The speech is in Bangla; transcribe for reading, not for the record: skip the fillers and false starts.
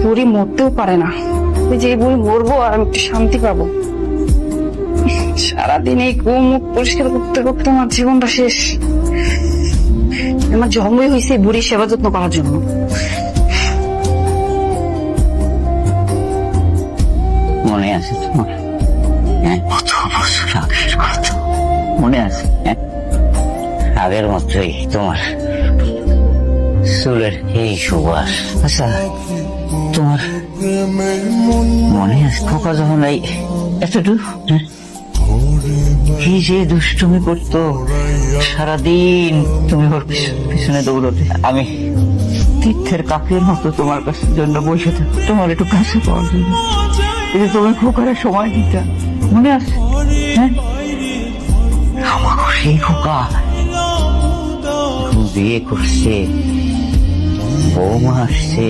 বুড়ি মরতেও পারে না, যে বুড়ি মরবো আর আমি একটু শান্তি পাবো। সারাদিন এই মুখ পরিষ্কার করতে করতে আমার জীবনটা শেষ। আমার জন্মই হয়েছে বুড়ির সেবা যত্ন করার জন্য। মনে আছে তোমার? কত বছর আগের কথা মনে আছে? আগের মতোই তোমার চুলের এই সুবাস। আচ্ছা, তোমার মনে আছে খোকা যখন এই এতটুকু কি যে দুষ্টুমি করতো, সারাদিন তুমি ওর পিছনে দৌড়তে, আমি তীর্থের কাকের মতো তোমার কাছে জন্য বসে থাকতো, তোমার একটু কাছে পাওয়ার জন্য। কিন্তু তুমি খোকারে সময় দিতা, মনে আছে? আমার সেই খোকা বিয়ে করছে, বৌমা আসছে,